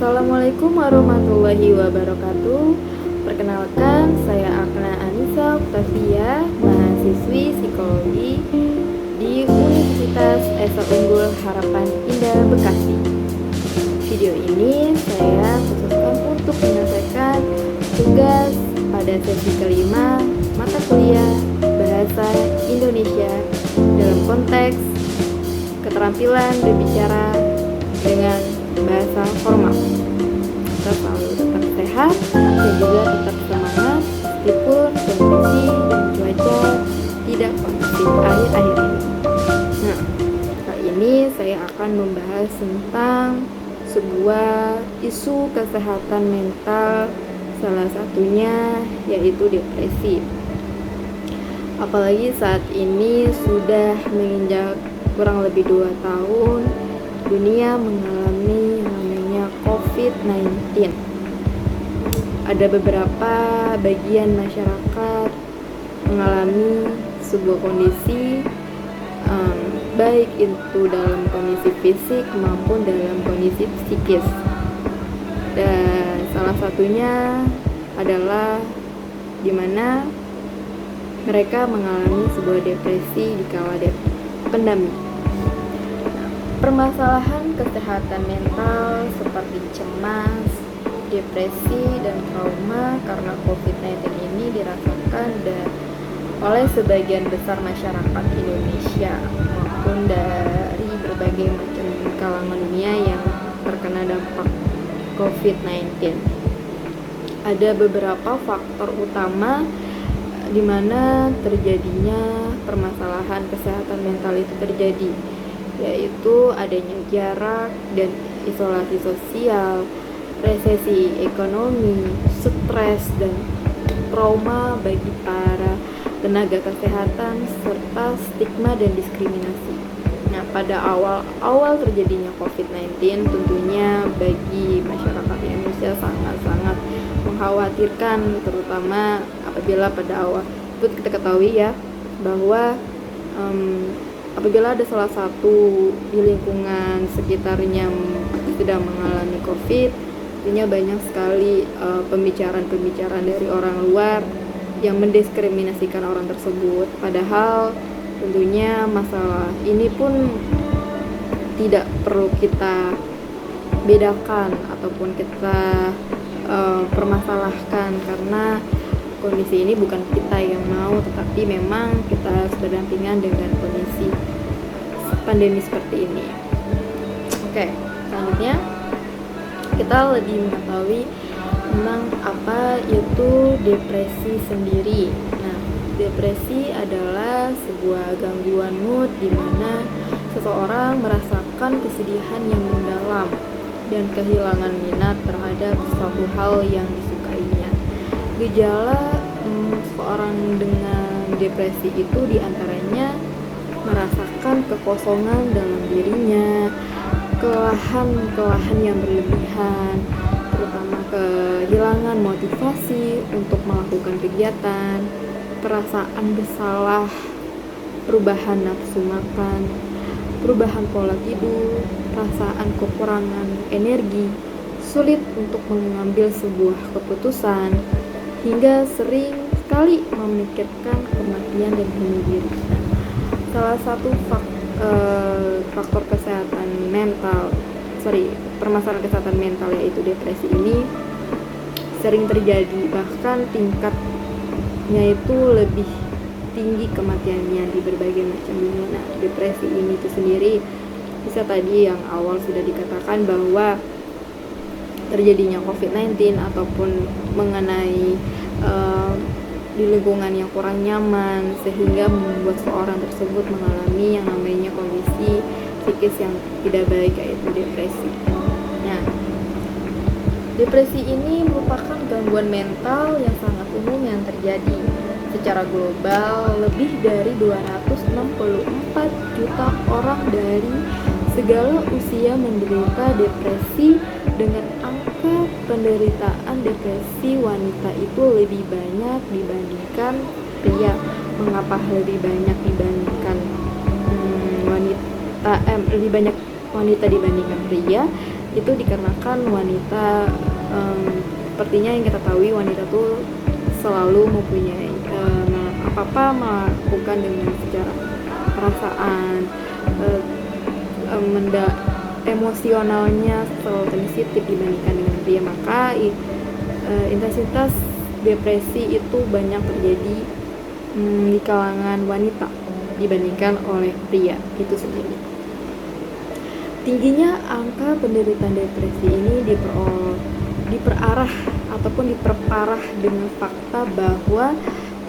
Assalamualaikum warahmatullahi wabarakatuh. Perkenalkan, saya Akna Anissa Octavia, mahasiswi psikologi di Universitas Esa Unggul Harapan Indah Bekasi. Video ini saya khususkan untuk menyelesaikan tugas pada sesi kelima mata kuliah Bahasa Indonesia dalam konteks keterampilan berbicara dengan bahasa formal. Kita selalu tetap sehat dan juga tetap semangat meskipun kondisi dan cuaca tidak kondusif akhir-akhir ini. Nah, kali ini saya akan membahas tentang sebuah isu kesehatan mental, salah satunya yaitu depresi. Apalagi saat ini sudah menginjak kurang lebih 2 tahun dunia mengalami yang namanya COVID-19. Ada beberapa bagian masyarakat mengalami sebuah kondisi baik itu dalam kondisi fisik maupun dalam kondisi psikis. Dan salah satunya adalah di mana mereka mengalami sebuah depresi di kala pandemi. Permasalahan kesehatan mental seperti cemas, depresi, dan trauma karena COVID-19 ini dirasakan oleh sebagian besar masyarakat Indonesia maupun dari berbagai macam kalangan dunia yang terkena dampak COVID-19. Ada beberapa faktor utama di mana terjadinya permasalahan kesehatan mental itu terjadi, yaitu adanya jarak dan isolasi sosial, resesi ekonomi, stres, dan trauma bagi para tenaga kesehatan, serta stigma dan diskriminasi. Nah, pada awal terjadinya COVID-19 tentunya bagi masyarakat Indonesia sangat-sangat mengkhawatirkan, terutama apabila pada awal itu kita ketahui ya bahwa apabila ada salah satu di lingkungan sekitarnya sedang mengalami COVID, tentunya banyak sekali pembicaraan-pembicaraan dari orang luar yang mendiskriminasikan orang tersebut. Padahal tentunya masalah ini pun tidak perlu kita bedakan ataupun kita permasalahkan, karena kondisi ini bukan kita yang mau, tetapi memang kita berdampingan dengan kondisi pandemi seperti ini. Oke, selanjutnya kita lebih mengetahui tentang apa itu depresi sendiri. Nah, depresi adalah sebuah gangguan mood di mana seseorang merasakan kesedihan yang mendalam dan kehilangan minat terhadap suatu hal yang disukainya. Gejala seorang dengan depresi itu diantaranya merasakan kekosongan dalam dirinya, kelelahan yang berlebihan, terutama kehilangan motivasi untuk melakukan kegiatan, perasaan bersalah, perubahan nafsu makan, perubahan pola tidur, perasaan kekurangan energi, sulit untuk mengambil sebuah keputusan, hingga sering sekali memikirkan kematian dan bunuh diri. Salah satu faktor permasalahan kesehatan mental yaitu depresi ini sering terjadi, bahkan tingkatnya itu lebih tinggi kematiannya di berbagai macam dunia. Nah, depresi ini itu sendiri bisa tadi yang awal sudah dikatakan bahwa terjadinya COVID-19 ataupun mengenai di lingkungan yang kurang nyaman sehingga membuat seorang tersebut mengalami yang namanya kondisi psikis yang tidak baik, yaitu depresi. Nah, depresi ini merupakan gangguan mental yang sangat umum yang terjadi secara global. Lebih dari 264 juta orang dari segala usia menderita depresi, dengan angka penderitaan depresi wanita itu lebih banyak dibandingkan pria. Mengapa lebih banyak dibandingkan lebih banyak wanita dibandingkan pria? Itu dikarenakan wanita, sepertinya yang kita tahu, wanita tuh selalu mempunyai apa-apa melakukan dengan secara perasaan, emosionalnya selalu sensitif dibandingkan dengan pria. Maka intensitas depresi itu banyak terjadi di kalangan wanita dibandingkan oleh pria itu sendiri. Tingginya angka penderita depresi ini diperarah ataupun diperparah dengan fakta bahwa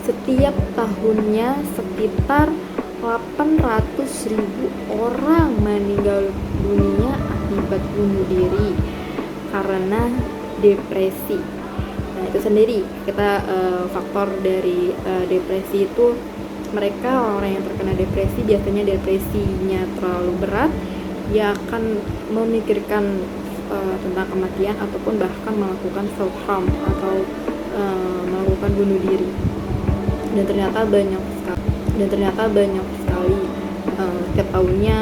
setiap tahunnya sekitar 800.000 orang meninggal dunia akibat bunuh diri karena depresi. Nah, itu sendiri kita faktor dari depresi itu, mereka orang yang terkena depresi biasanya depresinya terlalu berat, dia akan memikirkan tentang kematian ataupun bahkan melakukan self harm atau melakukan bunuh diri. Dan ternyata banyak sekali tiap tahunnya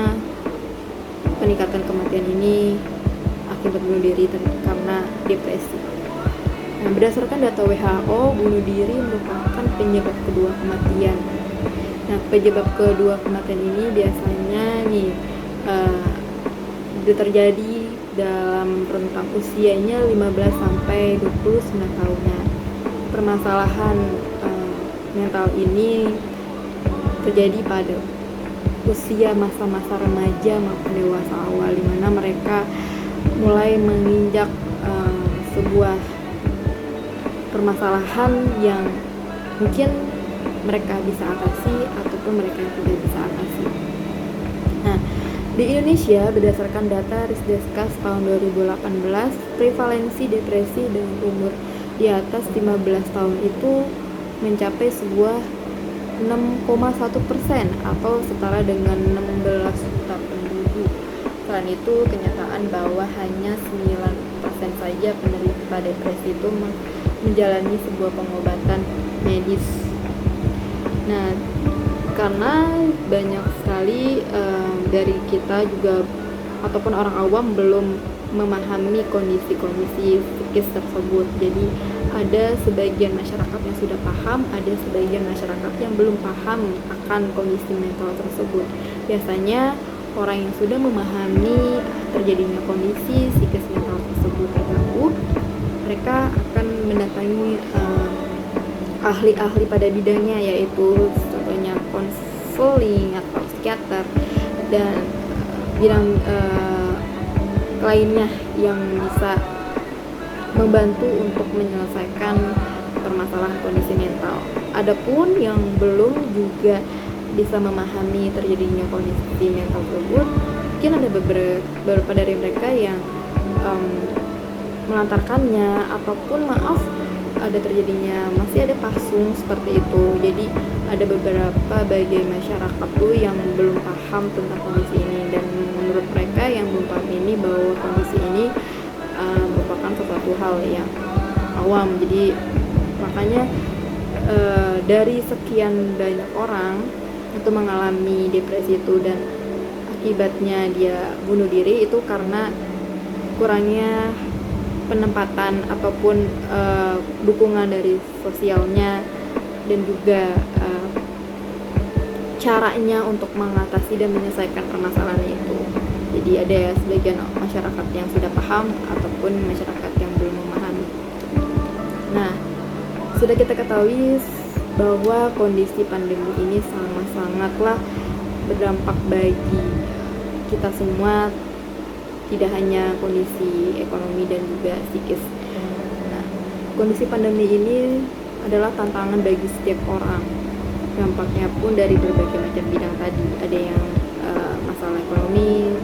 peningkatan kematian ini akibat bunuh diri karena depresi. Nah, berdasarkan data WHO, bunuh diri merupakan penyebab kedua kematian. Nah, penyebab kedua kematian ini biasanya terjadi dalam rentang usianya 15 sampai 29 tahunan. Permasalahan mental ini terjadi pada usia masa-masa remaja maupun dewasa awal, di mana mereka mulai menginjak sebuah permasalahan yang mungkin mereka bisa atasi ataupun mereka tidak bisa atasi. Nah, di Indonesia berdasarkan data Risdeskas tahun 2018, prevalensi depresi dengan umur di atas 15 tahun itu mencapai sebuah 6,1% atau setara dengan 16 juta penduduk. Selain itu, kenyataan bahwa hanya 9% saja penderita depresi itu menjalani sebuah pengobatan medis. Nah, karena banyak sekali dari kita juga ataupun orang awam belum memahami kondisi-kondisi psikis tersebut. Jadi ada sebagian masyarakat yang sudah paham, ada sebagian masyarakat yang belum paham akan kondisi mental tersebut. Biasanya orang yang sudah memahami terjadinya kondisi psikis mental tersebut terganggu, mereka akan mendatangi ahli-ahli pada bidangnya, yaitu contohnya konseling atau psikiater dan bidang lainnya yang bisa membantu untuk menyelesaikan permasalahan kondisi mental. Adapun yang belum juga bisa memahami terjadinya kondisi mental tersebut, mungkin ada beberapa dari mereka yang melantarkannya ataupun ada terjadinya masih ada pasung seperti itu. Jadi ada beberapa bagian masyarakat tuh yang belum paham tentang kondisi ini, dan menurut mereka yang belum paham ini bahwa kondisi ini merupakan sesuatu hal yang awam. Jadi makanya dari sekian banyak orang itu mengalami depresi itu dan akibatnya dia bunuh diri itu karena kurangnya penempatan ataupun dukungan dari sosialnya dan juga caranya untuk mengatasi dan menyelesaikan permasalahan itu. Jadi ada sebagian masyarakat yang sudah paham ataupun masyarakat yang belum memahami. Nah, sudah kita ketahui bahwa kondisi pandemi ini sangat-sangatlah berdampak bagi kita semua, tidak hanya kondisi ekonomi dan juga psikis. Nah, kondisi pandemi ini adalah tantangan bagi setiap orang. Dampaknya pun dari berbagai macam bidang tadi. Ada yang masalah ekonomi,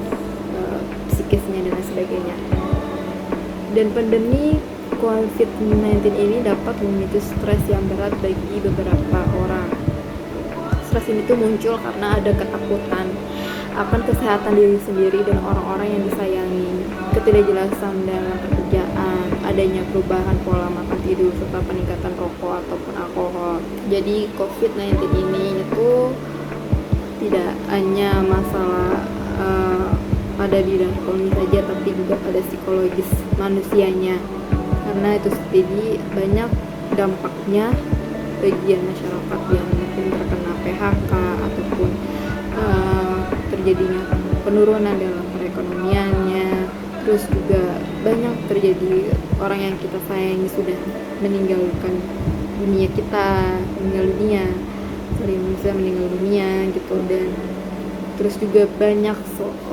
psikisnya dan lain sebagainya. Dan pandemi COVID-19 ini dapat memicu stres yang berat bagi beberapa orang. Stres ini tuh muncul karena ada ketakutan akan kesehatan diri sendiri dan orang-orang yang disayangi, ketidakjelasan dalam pekerjaan, adanya perubahan pola makan tidur, serta peningkatan rokok ataupun alkohol. Jadi COVID-19 ini itu tidak hanya masalah pada bidang ekonomi saja, tapi juga pada psikologis manusianya, karena itu jadi banyak dampaknya bagi masyarakat yang mungkin terkena PHK ataupun terjadinya penurunan dalam perekonomiannya. Terus juga banyak terjadi orang yang kita sayangi sudah meninggalkan dunia kita, meninggal dunia gitu. Dan terus juga banyak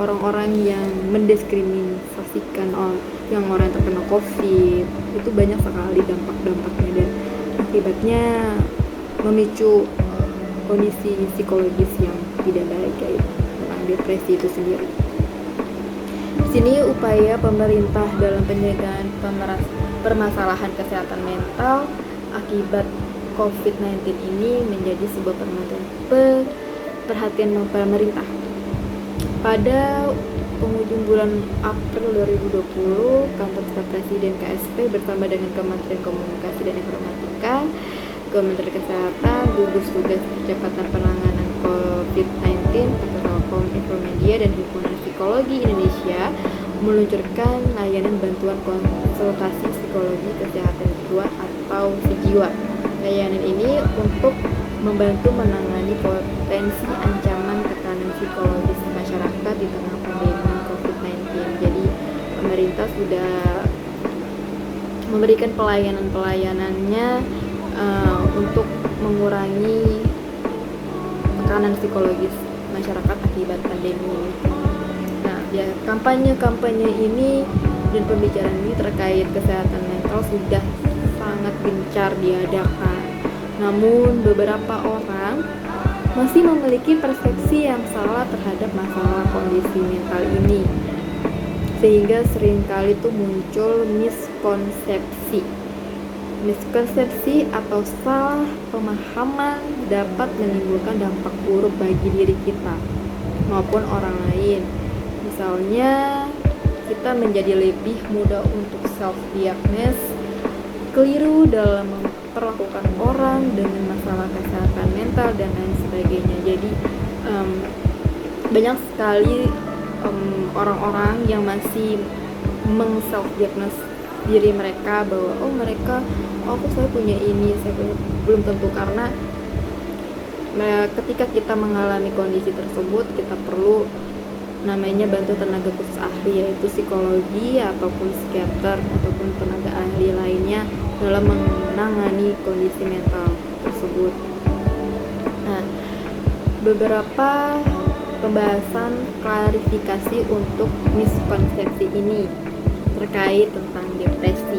orang-orang yang mendiskriminasikan yang orang terkena COVID. Itu banyak sekali dampak-dampaknya, dan akibatnya memicu kondisi psikologis yang tidak baik, kayak tentang depresi itu sendiri. Di sini upaya pemerintah dalam pencegahan permasalahan kesehatan mental akibat COVID-19 ini menjadi sebuah perhatian pemerintah. Pada penghujung bulan April 2020, Kantor Staf Presiden KSP bersama dengan Kementerian Komunikasi dan Informatika, Kementerian Kesehatan, gugus tugas percepatan penanganan COVID-19, Telkom, Infomedia, dan Himpunan Psikologi Indonesia meluncurkan layanan bantuan konsultasi psikologi kesehatan jiwa atau SIJIWA. Layanan ini untuk membantu menangani potensi ancaman tekanan psikologis masyarakat di tengah pandemi COVID-19. Jadi pemerintah sudah memberikan pelayanannya untuk mengurangi tekanan psikologis masyarakat akibat pandemi. Nah, ya kampanye ini dan pembicaraan ini terkait kesehatan mental sudah sangat gencar diadakan. Namun beberapa orang masih memiliki persepsi yang salah terhadap masalah kondisi mental ini, sehingga seringkali itu muncul miskonsepsi atau salah pemahaman dapat menimbulkan dampak buruk bagi diri kita maupun orang lain. Misalnya, kita menjadi lebih mudah untuk self-diagnose, keliru dalam memperlakukan orang dengan masalah kesehatan mental, dan lain sebagainya. Jadi banyak sekali orang-orang yang masih meng-self-diagnose diri mereka bahwa saya punya ini, belum tentu, karena ketika kita mengalami kondisi tersebut kita perlu namanya bantu tenaga khusus ahli, yaitu psikologi ataupun psikiater ataupun tenaga ahli lainnya dalam menangani kondisi mental tersebut. Nah, beberapa pembahasan klarifikasi untuk miskonsepsi ini terkait tentang depresi.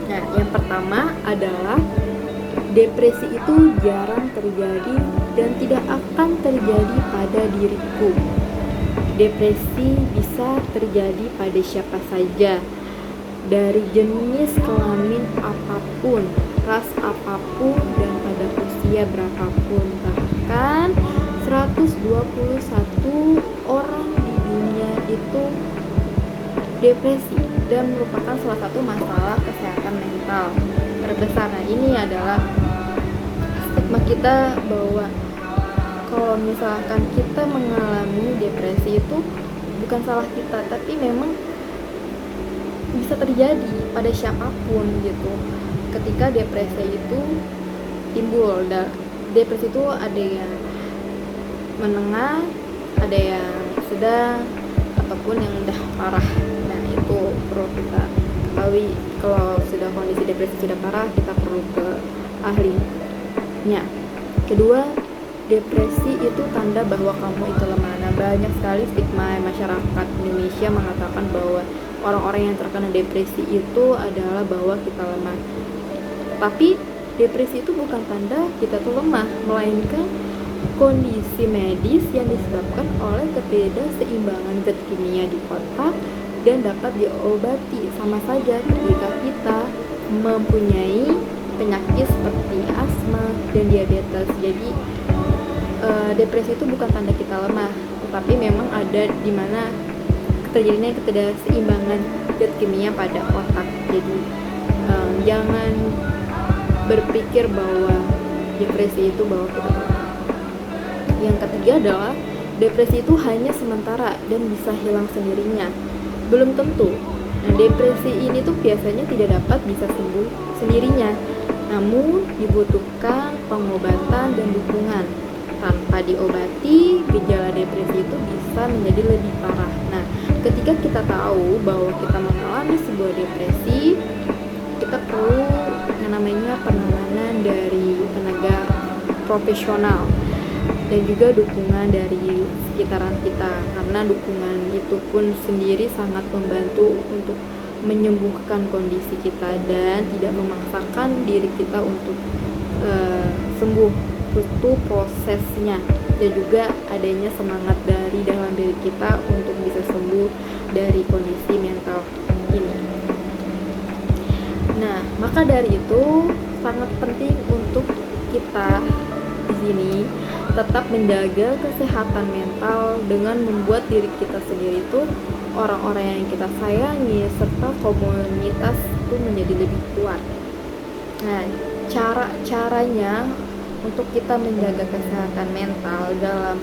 Nah, yang pertama adalah depresi itu jarang terjadi dan tidak akan terjadi pada diriku. Depresi bisa terjadi pada siapa saja, dari jenis kelamin apapun, ras apapun, dan pada usia berapapun. Bahkan 121 orang di dunia itu depresi dan merupakan salah satu masalah kesehatan mental terbesar. Nah, ini adalah stigma kita bahwa kalau misalkan kita mengalami depresi itu bukan salah kita, tapi memang bisa terjadi pada siapapun gitu. Ketika depresi itu timbul, depresi itu ada yang menengah, ada yang sedang, ataupun yang udah parah. Nah, itu perlu kita ketahui. Kalau sudah kondisi depresi sudah parah, kita perlu ke ahlinya. Kedua, depresi itu tanda bahwa kamu itu lemah. Nah, banyak sekali stigma masyarakat Indonesia mengatakan bahwa orang-orang yang terkena depresi itu adalah bahwa kita lemah. Tapi depresi itu bukan tanda kita tuh lemah, melainkan kondisi medis yang disebabkan oleh ketidakseimbangan zat kimia di otak dan dapat diobati. Sama saja ketika kita mempunyai penyakit seperti asma dan diabetes. Jadi depresi itu bukan tanda kita lemah, tetapi memang ada di mana terjadinya ketidakseimbangan zat kimia pada otak. Jadi jangan berpikir bahwa depresi itu bahwa kita lemah. Yang ketiga adalah depresi itu hanya sementara dan bisa hilang sendirinya. Belum tentu. Nah, depresi ini tuh biasanya tidak dapat bisa sembuh sendirinya, namun dibutuhkan pengobatan dan dukungan. Tanpa diobati, gejala depresi itu bisa menjadi lebih parah. Nah, ketika kita tahu bahwa kita mengalami sebuah depresi, kita perlu yang namanya penanganan dari tenaga profesional dan juga dukungan dari sekitaran kita, karena dukungan itu pun sendiri sangat membantu untuk menyembuhkan kondisi kita dan tidak memaksakan diri kita untuk sembuh. Itu prosesnya, dan juga adanya semangat dari dalam diri kita untuk bisa sembuh dari kondisi mental ini. Nah, maka dari itu sangat penting untuk kita di sini tetap menjaga kesehatan mental dengan membuat diri kita sendiri itu, orang-orang yang kita sayangi serta komunitas itu menjadi lebih kuat. Nah, caranya untuk kita menjaga kesehatan mental dalam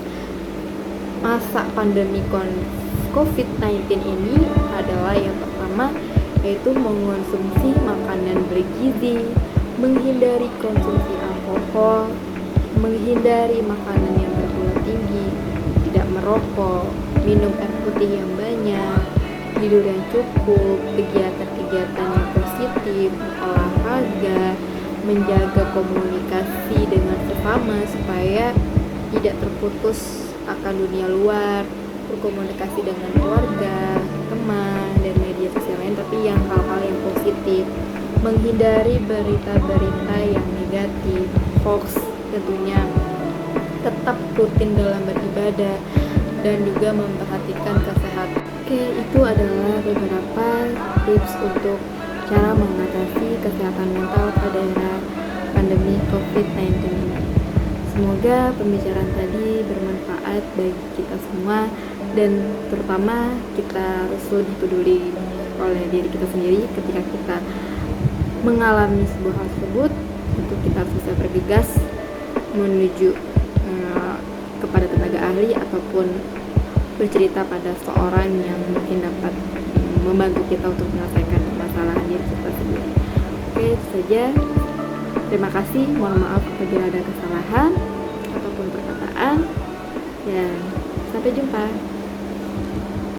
masa pandemi COVID-19 ini adalah yang pertama, yaitu mengonsumsi makanan bergizi, menghindari konsumsi alkohol, menghindari makanan yang bergula tinggi, tidak merokok, minum air putih yang banyak, tidur yang cukup, kegiatan-kegiatan yang positif, olahraga, menjaga komunikasi dengan sesama supaya tidak terputus akan dunia luar, berkomunikasi dengan keluarga, teman, dan media sosial lain, tapi yang hal-hal yang positif, menghindari berita-berita yang negatif, hoax tentunya, tetap rutin dalam beribadah, dan juga memperhatikan kesehatan. Oke, itu adalah beberapa tips untuk cara mengatasi kesehatan mental pada era pandemi COVID-19 ini. Semoga pembicaraan tadi bermanfaat bagi kita semua, dan terutama kita harus lebih peduli oleh diri kita sendiri ketika kita mengalami sebuah hal tersebut. Untuk kita harus bisa bergegas menuju kepada tenaga ahli ataupun bercerita pada seorang yang mungkin dapat membantu kita untuk menyelesaikan permasalahan diri kita sendiri. Oke, itu saja. Terima kasih. Mohon maaf apabila ada kesalahan ataupun perkataan. Dan sampai jumpa.